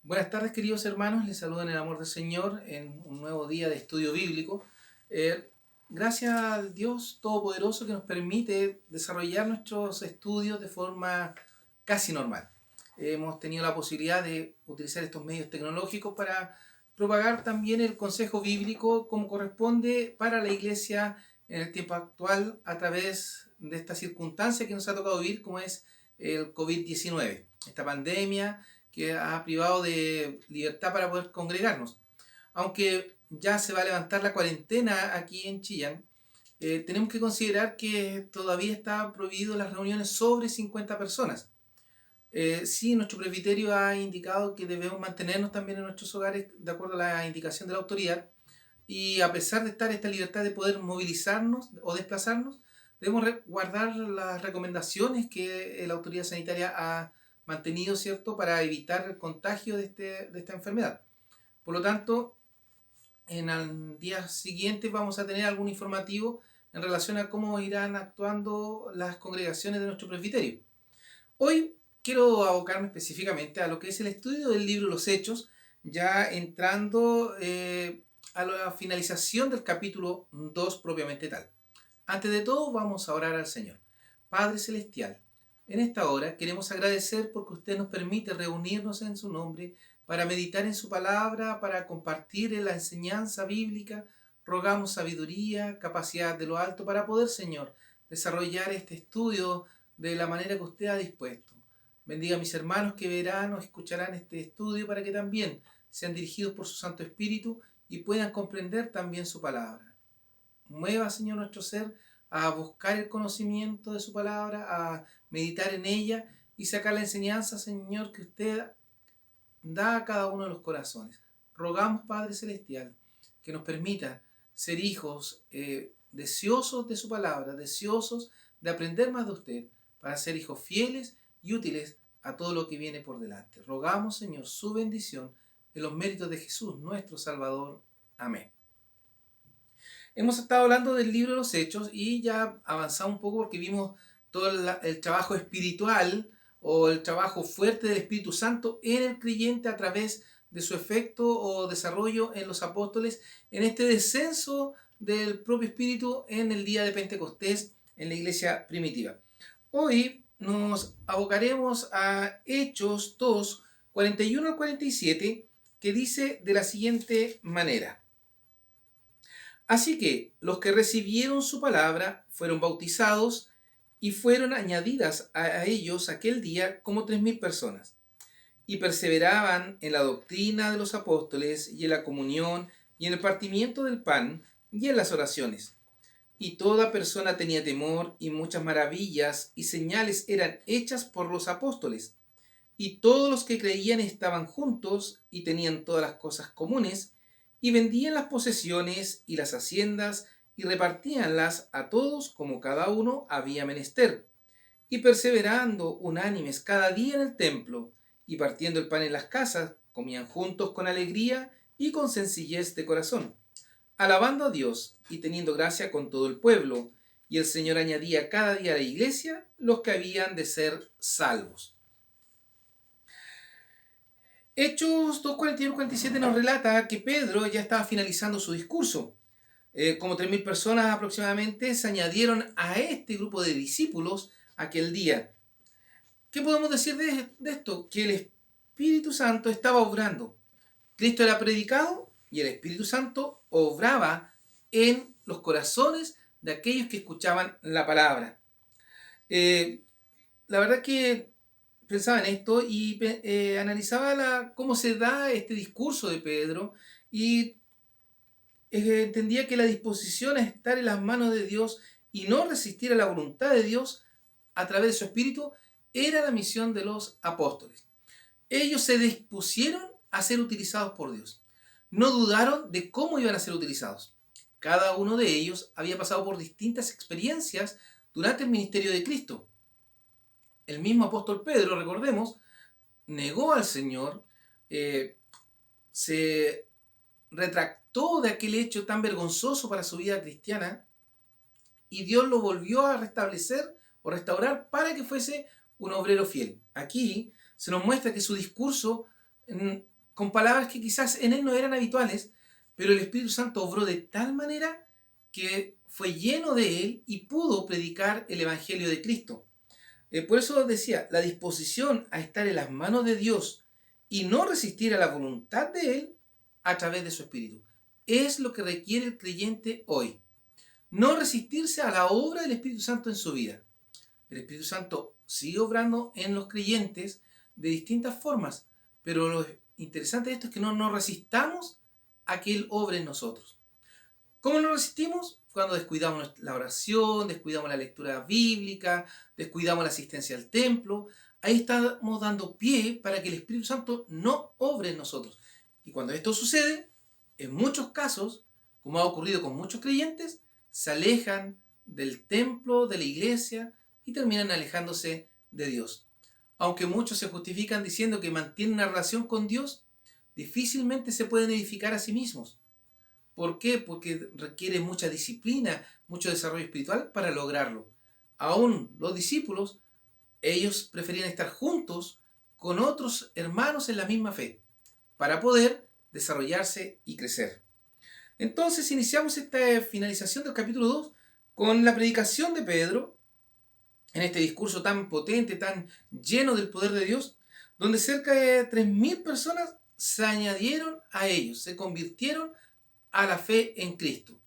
Buenas tardes, queridos hermanos. Les saludo en el amor del Señor en un nuevo día de estudio bíblico. Eh, Gracias a Dios Todopoderoso que nos permite desarrollar nuestros estudios de forma casi normal. Hemos tenido la posibilidad de utilizar estos medios tecnológicos para propagar también el consejo bíblico como corresponde para la iglesia en el tiempo actual a través de esta circunstancia que nos ha tocado vivir, como es el COVID-19, esta pandemia que ha privado de libertad para poder congregarnos. Aunque ya se va a levantar la cuarentena aquí en Chillán, tenemos que considerar que todavía está prohibido las reuniones sobre 50 personas. Sí, nuestro presbiterio ha indicado que debemos mantenernos también en nuestros hogares de acuerdo a la indicación de la autoridad, y a pesar de estar esta libertad de poder movilizarnos o desplazarnos, debemos guardar las recomendaciones que la autoridad sanitaria ha mantenido, ¿cierto?, para evitar el contagio de esta enfermedad. Por lo tanto, en el día siguiente vamos a tener algún informativo en relación a cómo irán actuando las congregaciones de nuestro presbiterio. Hoy quiero abocarme específicamente a lo que es el estudio del libro Los Hechos, ya entrando a la finalización del capítulo 2 propiamente tal. Antes de todo, vamos a orar al Señor. Padre Celestial, en esta hora queremos agradecer porque usted nos permite reunirnos en su nombre para meditar en su palabra, para compartir en la enseñanza bíblica. Rogamos sabiduría, capacidad de lo alto para poder, Señor, desarrollar este estudio de la manera que usted ha dispuesto. Bendiga a mis hermanos que verán o escucharán este estudio para que también sean dirigidos por su Santo Espíritu y puedan comprender también su palabra. Mueva, Señor, nuestro ser a buscar el conocimiento de su palabra, a meditar en ella y sacar la enseñanza, Señor, que usted da a cada uno de los corazones. Rogamos, Padre Celestial, que nos permita ser hijos deseosos de su palabra, deseosos de aprender más de usted, para ser hijos fieles y útiles a todo lo que viene por delante. Rogamos, Señor, su bendición en los méritos de Jesús, nuestro Salvador. Amén. Hemos estado hablando del libro de los Hechos y ya avanzamos un poco porque vimos todo el trabajo espiritual o el trabajo fuerte del Espíritu Santo en el creyente a través de su efecto o desarrollo en los apóstoles, en este descenso del propio Espíritu en el día de Pentecostés en la iglesia primitiva. Hoy nos abocaremos a Hechos 2, 41 al 47, que dice de la siguiente manera: Así que los que recibieron su palabra fueron bautizados y fueron añadidas a ellos aquel día como 3.000 personas. Y perseveraban en la doctrina de los apóstoles y en la comunión y en el partimiento del pan y en las oraciones. Y toda persona tenía temor, y muchas maravillas y señales eran hechas por los apóstoles. Y todos los que creían estaban juntos y tenían todas las cosas comunes, y vendían las posesiones y las haciendas y repartíanlas a todos como cada uno había menester. Y perseverando unánimes cada día en el templo, y partiendo el pan en las casas, comían juntos con alegría y con sencillez de corazón, alabando a Dios y teniendo gracia con todo el pueblo. Y el Señor añadía cada día a la iglesia los que habían de ser salvos. Hechos 2:41-47 nos relata que Pedro ya estaba finalizando su discurso. Como 3.000 personas aproximadamente se añadieron a este grupo de discípulos aquel día. ¿Qué podemos decir de esto? Que el Espíritu Santo estaba obrando. Cristo era predicado y el Espíritu Santo obraba en los corazones de aquellos que escuchaban la palabra. La verdad que pensaba en esto y analizaba cómo se da este discurso de Pedro y entendía que la disposición a estar en las manos de Dios y no resistir a la voluntad de Dios a través de su Espíritu era la misión de los apóstoles. Ellos se dispusieron a ser utilizados por Dios. No dudaron de cómo iban a ser utilizados. Cada uno de ellos había pasado por distintas experiencias durante el ministerio de Cristo. El mismo apóstol Pedro, recordemos, negó al Señor, se retractó de aquel hecho tan vergonzoso para su vida cristiana y Dios lo volvió a restablecer o restaurar para que fuese un obrero fiel. Aquí se nos muestra que su discurso con palabras que quizás en él no eran habituales, pero el Espíritu Santo obró de tal manera que fue lleno de él y pudo predicar el Evangelio de Cristo. Por eso decía, la disposición a estar en las manos de Dios y no resistir a la voluntad de Él a través de su Espíritu. Es lo que requiere el creyente hoy. No resistirse a la obra del Espíritu Santo en su vida. El Espíritu Santo sigue obrando en los creyentes de distintas formas, pero lo interesante de esto es que no nos resistamos a que Él obre en nosotros. ¿Cómo nos resistimos? Cuando descuidamos la oración, descuidamos la lectura bíblica, descuidamos la asistencia al templo. Ahí estamos dando pie para que el Espíritu Santo no obre en nosotros. Y cuando esto sucede, en muchos casos, como ha ocurrido con muchos creyentes, se alejan del templo, de la iglesia y terminan alejándose de Dios. Aunque muchos se justifican diciendo que mantienen una relación con Dios, difícilmente se pueden edificar a sí mismos. ¿Por qué? Porque requiere mucha disciplina, mucho desarrollo espiritual para lograrlo. Aún los discípulos, ellos preferían estar juntos con otros hermanos en la misma fe para poder desarrollarse y crecer. Entonces iniciamos esta finalización del capítulo 2 con la predicación de Pedro en este discurso tan potente, tan lleno del poder de Dios, donde cerca de 3.000 personas se añadieron a ellos, se convirtieron a la fe en Cristo.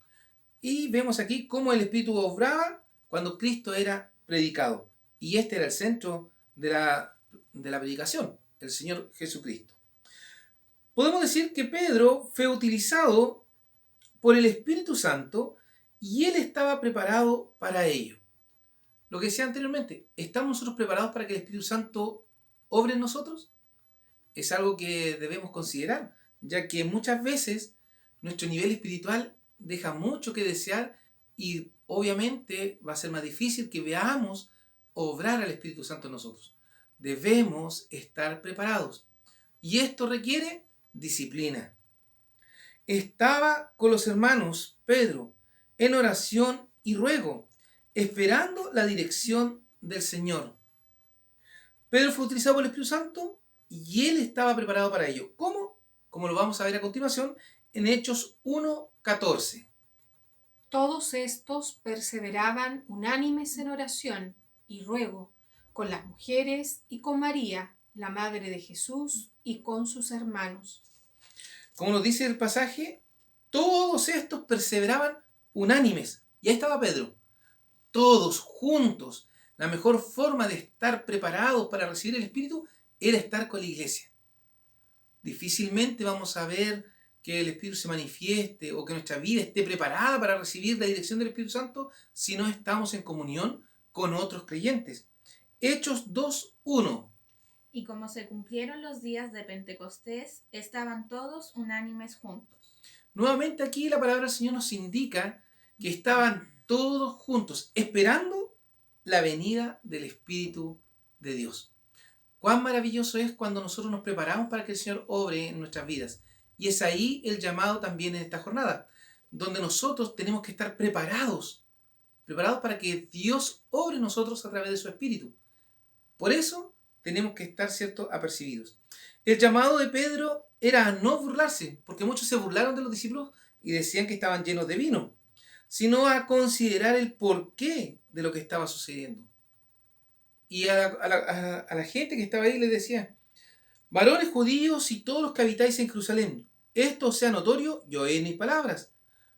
Y vemos aquí cómo el Espíritu obraba cuando Cristo era predicado. Y este era el centro de la predicación, el Señor Jesucristo. Podemos decir que Pedro fue utilizado por el Espíritu Santo y él estaba preparado para ello. Lo que decía anteriormente, ¿estamos nosotros preparados para que el Espíritu Santo obre en nosotros? Es algo que debemos considerar, ya que muchas veces nuestro nivel espiritual deja mucho que desear y obviamente va a ser más difícil que veamos obrar al Espíritu Santo en nosotros. Debemos estar preparados y esto requiere disciplina. Estaba con los hermanos Pedro en oración y ruego, esperando la dirección del Señor. Pedro fue utilizado por el Espíritu Santo y él estaba preparado para ello. ¿Cómo? Como lo vamos a ver a continuación en Hechos 1:14. Todos estos perseveraban unánimes en oración y ruego con las mujeres y con María, la madre de Jesús, y con sus hermanos. Como nos dice el pasaje, todos estos perseveraban unánimes. Y ahí estaba Pedro. Todos juntos. La mejor forma de estar preparados para recibir el Espíritu era estar con la iglesia. Difícilmente vamos a ver que el Espíritu se manifieste o que nuestra vida esté preparada para recibir la dirección del Espíritu Santo si no estamos en comunión con otros creyentes. Hechos 2:1. Y como se cumplieron los días de Pentecostés, estaban todos unánimes juntos. Nuevamente aquí la palabra del Señor nos indica que estaban todos juntos, esperando la venida del Espíritu de Dios. Cuán maravilloso es cuando nosotros nos preparamos para que el Señor obre en nuestras vidas. Y es ahí el llamado también en esta jornada, donde nosotros tenemos que estar preparados para que Dios obre en nosotros a través de su Espíritu. Por eso tenemos que estar, ¿cierto?, apercibidos. El llamado de Pedro era a no burlarse, porque muchos se burlaron de los discípulos y decían que estaban llenos de vino, sino a considerar el porqué de lo que estaba sucediendo. Y a la gente que estaba ahí les decía: varones judíos y todos los que habitáis en Jerusalén, esto os sea notorio y oíd mis palabras,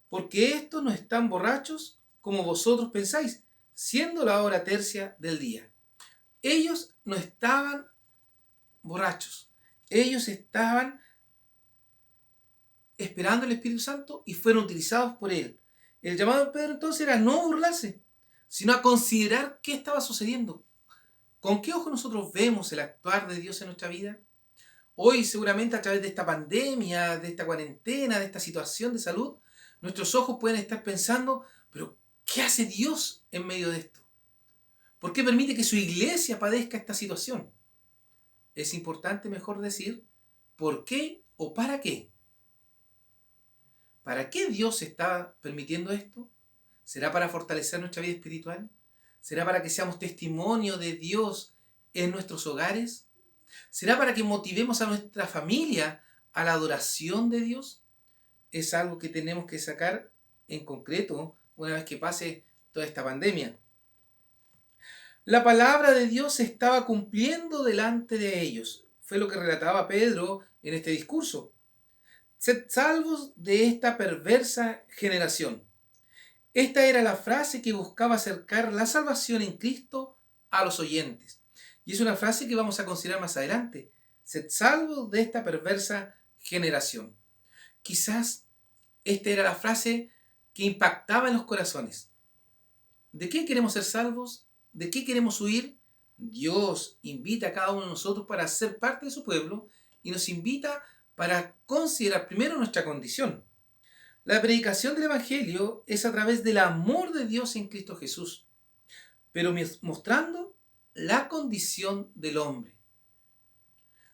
porque estos no están borrachos como vosotros pensáis, siendo la hora tercia del día. Ellos no estaban borrachos, ellos estaban esperando el Espíritu Santo y fueron utilizados por él. El llamado de Pedro entonces era no burlarse, sino a considerar qué estaba sucediendo. ¿Con qué ojo nosotros vemos el actuar de Dios en nuestra vida? Hoy seguramente a través de esta pandemia, de esta cuarentena, de esta situación de salud, nuestros ojos pueden estar pensando, pero ¿qué hace Dios en medio de esto? ¿Por qué permite que su iglesia padezca esta situación? Es importante mejor decir ¿por qué o para qué? ¿Para qué Dios está permitiendo esto? ¿Será para fortalecer nuestra vida espiritual? ¿Será para que seamos testimonio de Dios en nuestros hogares? ¿Será para que motivemos a nuestra familia a la adoración de Dios es algo que tenemos que sacar en concreto una vez que pase toda esta pandemia. La palabra de Dios se estaba cumpliendo delante de ellos. Fue lo que relataba Pedro en este discurso. Sed salvos de esta perversa generación. Esta era la frase que buscaba acercar la salvación en Cristo a los oyentes. Y es una frase que vamos a considerar más adelante. Sed salvos de esta perversa generación. Quizás esta era la frase que impactaba en los corazones. ¿De qué queremos ser salvos? ¿De qué queremos huir? Dios invita a cada uno de nosotros para ser parte de su pueblo y nos invita para considerar primero nuestra condición. La predicación del Evangelio es a través del amor de Dios en Cristo Jesús, pero mostrando la condición del hombre.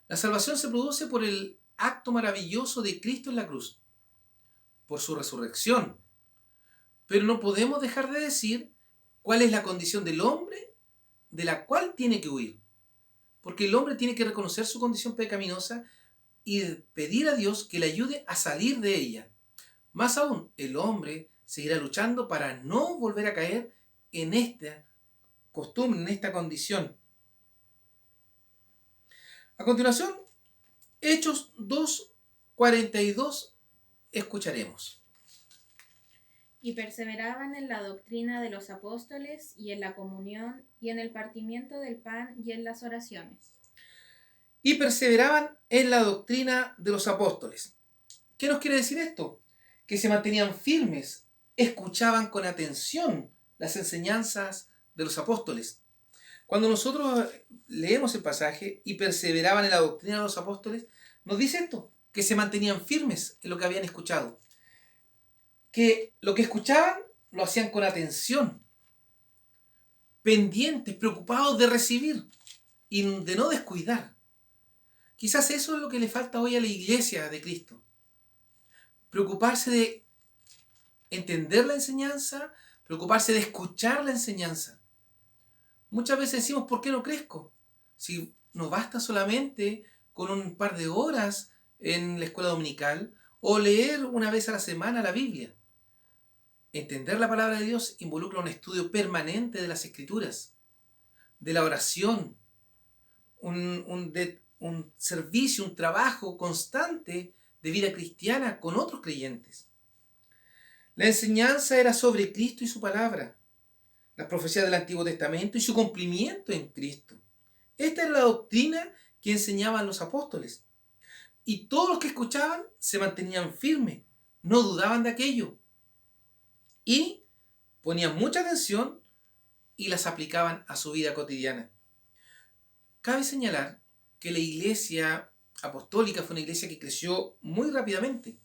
La salvación se produce por el acto maravilloso de Cristo en la cruz, por su resurrección. Pero no podemos dejar de decir cuál es la condición del hombre de la cual tiene que huir. Porque el hombre tiene que reconocer su condición pecaminosa y pedir a Dios que le ayude a salir de ella. Más aún, el hombre seguirá luchando para no volver a caer en esta costumbre, en esta condición. A continuación, Hechos 2:42 escucharemos. Y perseveraban en la doctrina de los apóstoles y en la comunión y en el partimiento del pan y en las oraciones. Y perseveraban en la doctrina de los apóstoles. ¿Qué nos quiere decir esto? Que se mantenían firmes, escuchaban con atención las enseñanzas de los apóstoles. Cuando nosotros leemos el pasaje y perseveraban en la doctrina de los apóstoles, nos dice esto, que se mantenían firmes en lo que habían escuchado. Que lo que escuchaban lo hacían con atención, pendientes, preocupados de recibir y de no descuidar. Quizás eso es lo que le falta hoy a la iglesia de Cristo. Preocuparse de entender la enseñanza, preocuparse de escuchar la enseñanza. Muchas veces decimos, ¿por qué no crezco? Si nos basta solamente con un par de horas en la escuela dominical o leer una vez a la semana la Biblia. Entender la palabra de Dios involucra un estudio permanente de las Escrituras, de la oración, un servicio, un trabajo constante de vida cristiana con otros creyentes. La enseñanza era sobre Cristo y su palabra, las profecías del Antiguo Testamento y su cumplimiento en Cristo. Esta era la doctrina que enseñaban los apóstoles. Y todos los que escuchaban se mantenían firmes, no dudaban de aquello. Y ponían mucha atención y las aplicaban a su vida cotidiana. Cabe señalar que la iglesia apostólica fue una iglesia que creció muy rápidamente.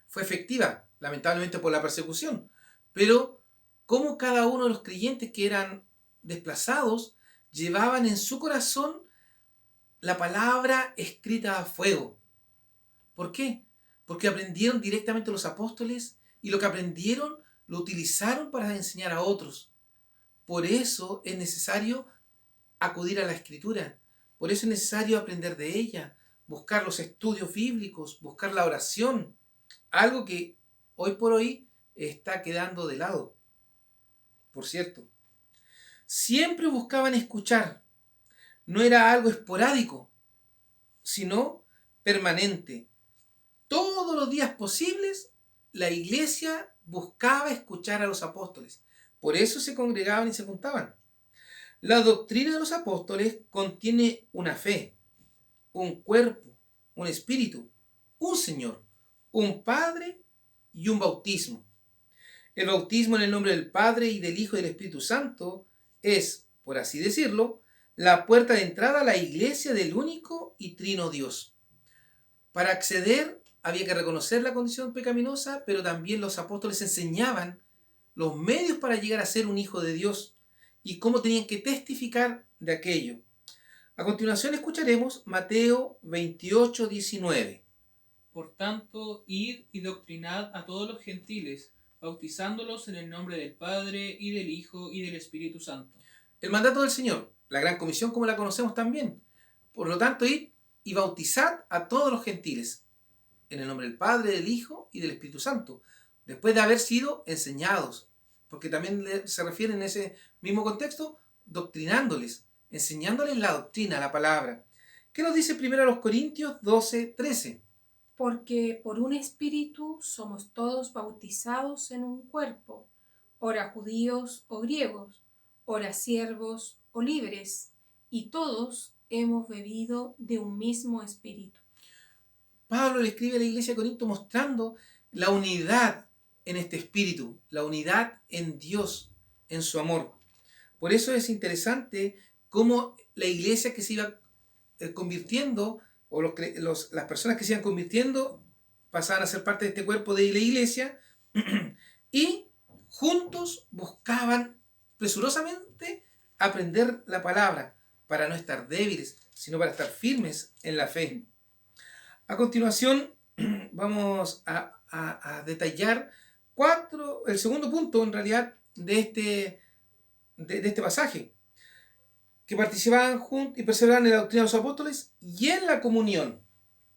Fue efectiva, lamentablemente por la persecución, pero como cada uno de los creyentes que eran desplazados llevaban en su corazón la palabra escrita a fuego. ¿Por qué? Porque aprendieron directamente los apóstoles y lo que aprendieron lo utilizaron para enseñar a otros. Por eso es necesario acudir a la Escritura. Por eso es necesario aprender de ella, buscar los estudios bíblicos, buscar la oración. Algo que hoy por hoy está quedando de lado. Por cierto, siempre buscaban escuchar. No era algo esporádico, sino permanente. Todos los días posibles, la iglesia buscaba escuchar a los apóstoles. Por eso se congregaban y se juntaban. La doctrina de los apóstoles contiene una fe, un cuerpo, un espíritu, un Señor, un Padre y un bautismo. El bautismo en el nombre del Padre y del Hijo y del Espíritu Santo es, por así decirlo, la puerta de entrada a la iglesia del único y trino Dios. Para acceder había que reconocer la condición pecaminosa, pero también los apóstoles enseñaban los medios para llegar a ser un hijo de Dios y cómo tenían que testificar de aquello. A continuación escucharemos Mateo 28:19. Por tanto, id y doctrinad a todos los gentiles, bautizándolos en el nombre del Padre, y del Hijo, y del Espíritu Santo. El mandato del Señor, la gran comisión como la conocemos también. Por lo tanto, id y bautizad a todos los gentiles, en el nombre del Padre, del Hijo y del Espíritu Santo, después de haber sido enseñados, porque también se refiere en ese mismo contexto, doctrinándoles, enseñándoles la doctrina, la palabra. ¿Qué nos dice primero a los Corintios 12:13? Porque por un espíritu somos todos bautizados en un cuerpo, ora judíos o griegos, ora siervos o libres, y todos hemos bebido de un mismo espíritu. Pablo le escribe a la iglesia de Corinto mostrando la unidad en este espíritu, la unidad en Dios, en su amor. Por eso es interesante cómo la iglesia que se iba convirtiendo, o las personas que se iban convirtiendo, pasaban a ser parte de este cuerpo de la iglesia, y juntos buscaban presurosamente aprender la palabra, para no estar débiles, sino para estar firmes en la fe. A continuación, vamos a detallar el segundo punto, en realidad, de este pasaje, que participaban juntos y perseveraban en la doctrina de los apóstoles y en la comunión.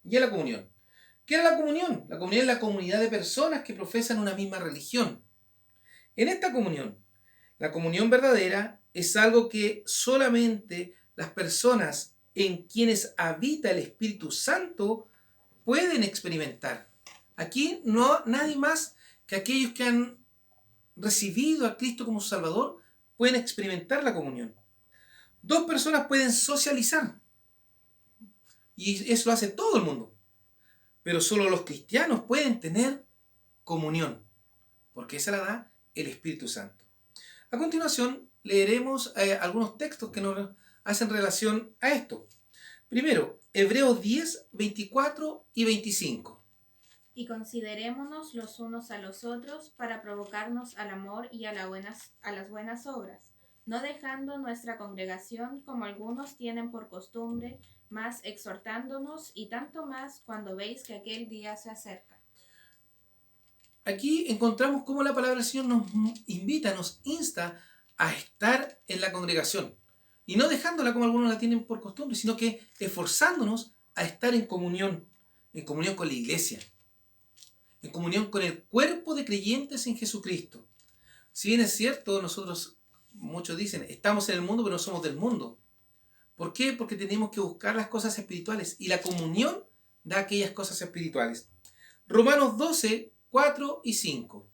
¿Qué era la comunión? La comunión es la comunidad de personas que profesan una misma religión. En esta comunión, la comunión verdadera es algo que solamente las personas en quienes habita el Espíritu Santo pueden experimentar. Aquí no nadie más que aquellos que han recibido a Cristo como Salvador pueden experimentar la comunión. Dos personas pueden socializar y eso lo hace todo el mundo, pero solo los cristianos pueden tener comunión, porque esa la da el Espíritu Santo. A continuación leeremos algunos textos que nos hacen relación a esto. Primero, Hebreos 10, 24 y 25. Y considerémonos los unos a los otros para provocarnos al amor y a las buenas obras, no dejando nuestra congregación como algunos tienen por costumbre, mas exhortándonos, y tanto más cuando veis que aquel día se acerca. Aquí encontramos cómo la palabra del Señor nos invita, nos insta a estar en la congregación. Y no dejándola como algunos la tienen por costumbre, sino que esforzándonos a estar en comunión con la iglesia, en comunión con el cuerpo de creyentes en Jesucristo. Si bien es cierto, nosotros, muchos dicen, estamos en el mundo, pero no somos del mundo. ¿Por qué? Porque tenemos que buscar las cosas espirituales y la comunión da aquellas cosas espirituales. Romanos 12, 4 y 5.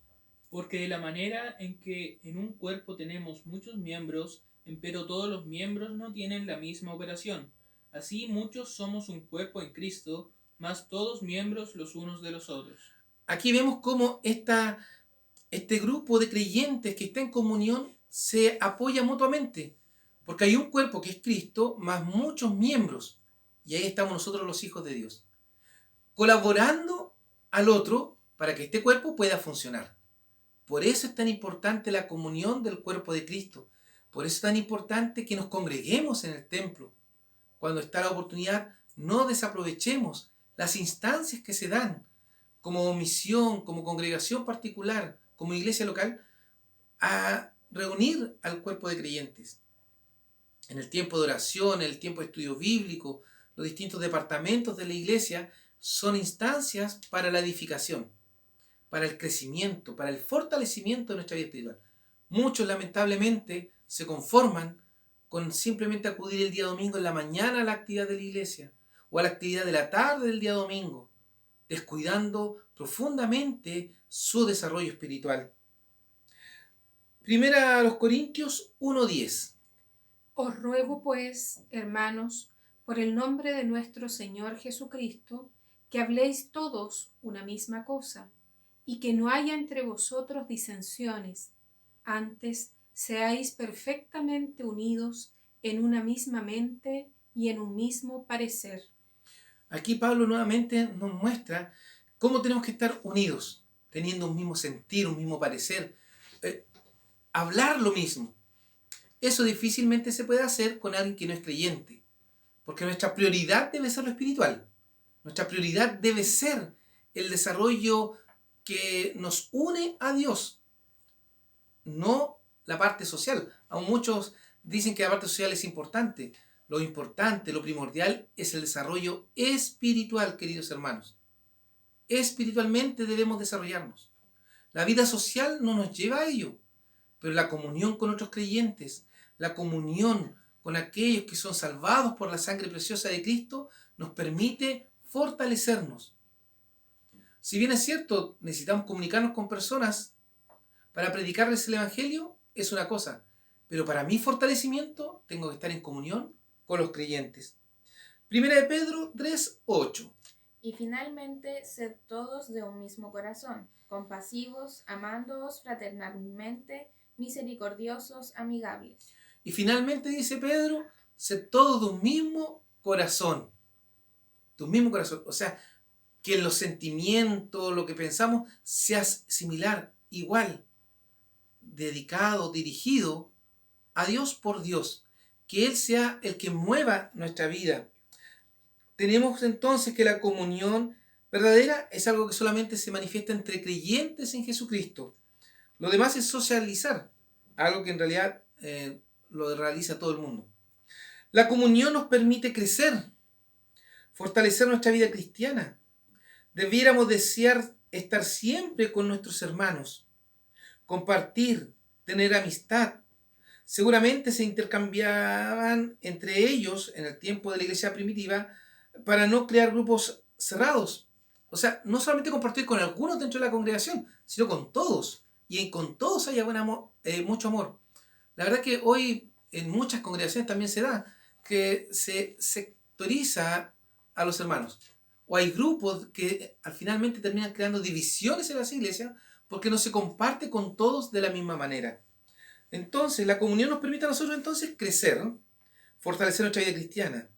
Porque de la manera en que en un cuerpo tenemos muchos miembros, empero todos los miembros no tienen la misma operación. Así muchos somos un cuerpo en Cristo, mas todos miembros los unos de los otros. Aquí vemos cómo este grupo de creyentes que está en comunión se apoya mutuamente, porque hay un cuerpo que es Cristo, más muchos miembros, y ahí estamos nosotros los hijos de Dios, colaborando al otro para que este cuerpo pueda funcionar. Por eso es tan importante la comunión del cuerpo de Cristo, por eso es tan importante que nos congreguemos en el templo. Cuando está la oportunidad, no desaprovechemos las instancias que se dan, como misión, como congregación particular, como iglesia local, a reunir al cuerpo de creyentes. En el tiempo de oración, en el tiempo de estudio bíblico, los distintos departamentos de la iglesia son instancias para la edificación, para el crecimiento, para el fortalecimiento de nuestra vida espiritual. Muchos lamentablemente se conforman con simplemente acudir el día domingo en la mañana a la actividad de la iglesia o a la actividad de la tarde del día domingo, descuidando profundamente su desarrollo espiritual. Primera a los Corintios 1:10. Os ruego pues, hermanos, por el nombre de nuestro Señor Jesucristo, que habléis todos una misma cosa, y que no haya entre vosotros disensiones, antes seáis perfectamente unidos en una misma mente y en un mismo parecer. Aquí Pablo nuevamente nos muestra cómo tenemos que estar unidos, teniendo un mismo sentir, un mismo parecer, hablar lo mismo. Eso difícilmente se puede hacer con alguien que no es creyente, porque nuestra prioridad debe ser lo espiritual. Nuestra prioridad debe ser el desarrollo que nos une a Dios, no la parte social. Aún muchos dicen que la parte social es importante. lo importante, lo primordial es el desarrollo espiritual, queridos hermanos. Espiritualmente debemos desarrollarnos. La vida social no nos lleva a ello, pero la comunión con otros creyentes, la comunión con aquellos que son salvados por la sangre preciosa de Cristo, nos permite fortalecernos. Si bien es cierto, necesitamos comunicarnos con personas para predicarles el Evangelio, es una cosa, pero para mi fortalecimiento tengo que estar en comunión con los creyentes. Primera de Pedro 3:8. Y finalmente, sed todos de un mismo corazón, compasivos, amándoos fraternalmente, misericordiosos, amigables. Y finalmente dice Pedro, sed todos de un mismo corazón. De un mismo corazón. O sea, que los sentimientos, lo que pensamos, sea similar, igual, dedicado, dirigido a Dios por Dios. Que Él sea el que mueva nuestra vida. Tenemos entonces que la comunión verdadera es algo que solamente se manifiesta entre creyentes en Jesucristo. Lo demás es socializar, algo que en realidad lo realiza todo el mundo. La comunión nos permite crecer, fortalecer nuestra vida cristiana. Debiéramos desear estar siempre con nuestros hermanos, compartir, tener amistad. Seguramente se intercambiaban entre ellos en el tiempo de la iglesia primitiva para no crear grupos cerrados. O sea, no solamente compartir con algunos dentro de la congregación, sino con todos. Y con todos haya mucho amor. La verdad que hoy en muchas congregaciones también se da que se sectoriza a los hermanos. O hay grupos que finalmente terminan creando divisiones en las iglesias porque no se comparte con todos de la misma manera. Entonces, la comunión nos permite a nosotros entonces crecer, fortalecer nuestra vida cristiana.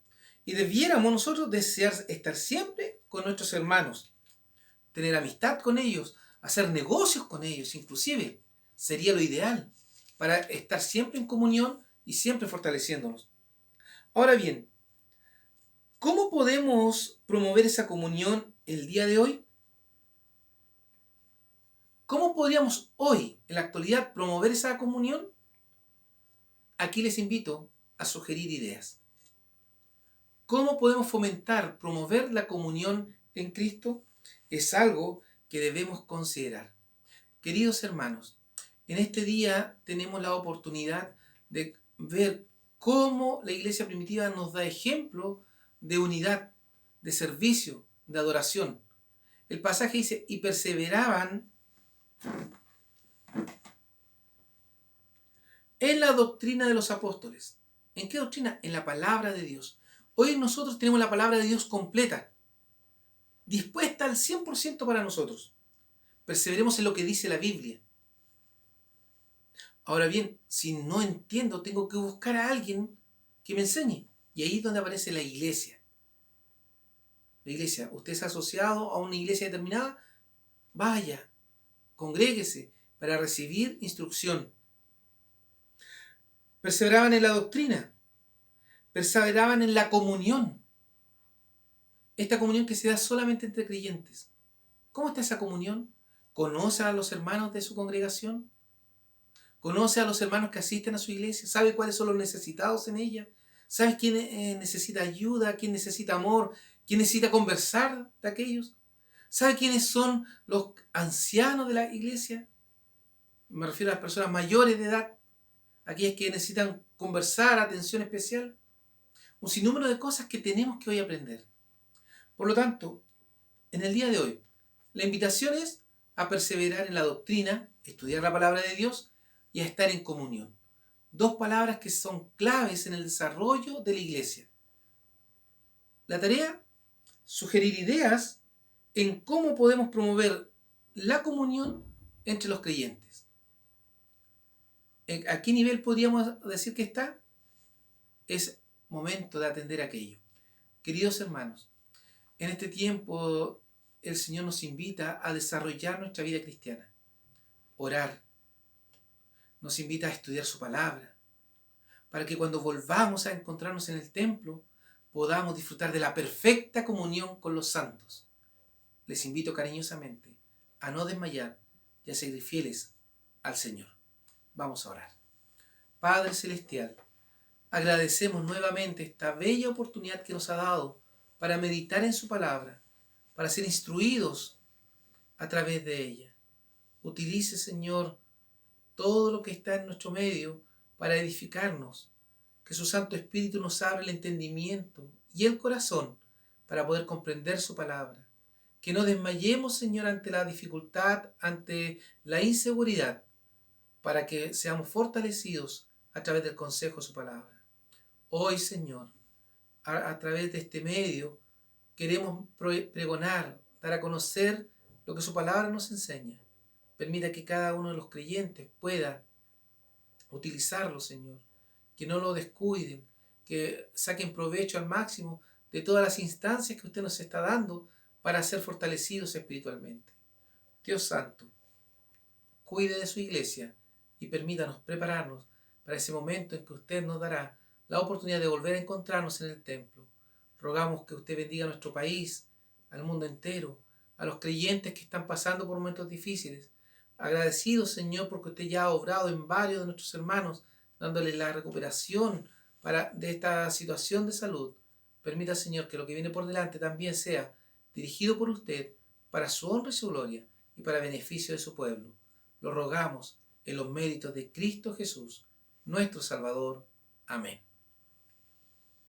Y debiéramos nosotros desear estar siempre con nuestros hermanos, tener amistad con ellos, hacer negocios con ellos, inclusive. Sería lo ideal para estar siempre en comunión y siempre fortaleciéndonos. Ahora bien, ¿cómo podemos promover esa comunión el día de hoy? ¿Cómo podríamos hoy, en la actualidad, promover esa comunión? Aquí les invito a sugerir ideas. ¿Cómo podemos fomentar, promover la comunión en Cristo? Es algo que debemos considerar. Queridos hermanos, en este día tenemos la oportunidad de ver cómo la iglesia primitiva nos da ejemplo de unidad, de servicio, de adoración. El pasaje dice, y perseveraban en la doctrina de los apóstoles. ¿En qué doctrina? En la palabra de Dios. Hoy nosotros tenemos la palabra de Dios completa, dispuesta al 100% para nosotros. Perseveremos en lo que dice la Biblia. Ahora bien, si no entiendo, tengo que buscar a alguien que me enseñe. Y ahí es donde aparece la iglesia. La iglesia, usted es asociado a una iglesia determinada, vaya, congréguese para recibir instrucción. Perseveraban en la doctrina, perseveraban en la comunión. Esta comunión que se da solamente entre creyentes. ¿Cómo está esa comunión? ¿Conoce a los hermanos de su congregación? ¿Conoce a los hermanos que asisten a su iglesia? ¿Sabe cuáles son los necesitados en ella? ¿Sabe quién necesita ayuda? ¿Quién necesita amor? ¿Quién necesita conversar de aquellos? ¿Sabe quiénes son los ancianos de la iglesia? Me refiero a las personas mayores de edad, aquellas que necesitan conversar, atención especial. Un sinnúmero de cosas que tenemos que hoy aprender. Por lo tanto, en el día de hoy, la invitación es a perseverar en la doctrina, estudiar la palabra de Dios y a estar en comunión. Dos palabras que son claves en el desarrollo de la iglesia. La tarea, sugerir ideas en cómo podemos promover la comunión entre los creyentes. ¿A qué nivel podríamos decir que está? Es momento de atender aquello. Queridos hermanos, en este tiempo el Señor nos invita a desarrollar nuestra vida cristiana. Orar. Nos invita a estudiar su palabra, para que cuando volvamos a encontrarnos en el templo, podamos disfrutar de la perfecta comunión con los santos. Les invito cariñosamente a no desmayar y a seguir fieles al Señor. Vamos a orar. Padre Celestial, agradecemos nuevamente esta bella oportunidad que nos ha dado para meditar en su palabra, para ser instruidos a través de ella. Utilice, Señor, todo lo que está en nuestro medio para edificarnos. Que su Santo Espíritu nos abra el entendimiento y el corazón para poder comprender su palabra. Que no desmayemos, Señor, ante la dificultad, ante la inseguridad, para que seamos fortalecidos a través del consejo de su palabra. Hoy, Señor, a través de este medio, queremos pregonar, dar a conocer lo que su palabra nos enseña. Permita que cada uno de los creyentes pueda utilizarlo, Señor. Que no lo descuiden, que saquen provecho al máximo de todas las instancias que usted nos está dando para ser fortalecidos espiritualmente. Dios Santo, cuide de su iglesia y permítanos prepararnos para ese momento en que usted nos dará la oportunidad de volver a encontrarnos en el templo. Rogamos que usted bendiga a nuestro país, al mundo entero, a los creyentes que están pasando por momentos difíciles. Agradecidos, Señor, porque usted ya ha obrado en varios de nuestros hermanos, dándoles la recuperación de esta situación de salud. Permita, Señor, que lo que viene por delante también sea dirigido por usted para su honra y su gloria y para beneficio de su pueblo. Lo rogamos en los méritos de Cristo Jesús, nuestro Salvador. Amén.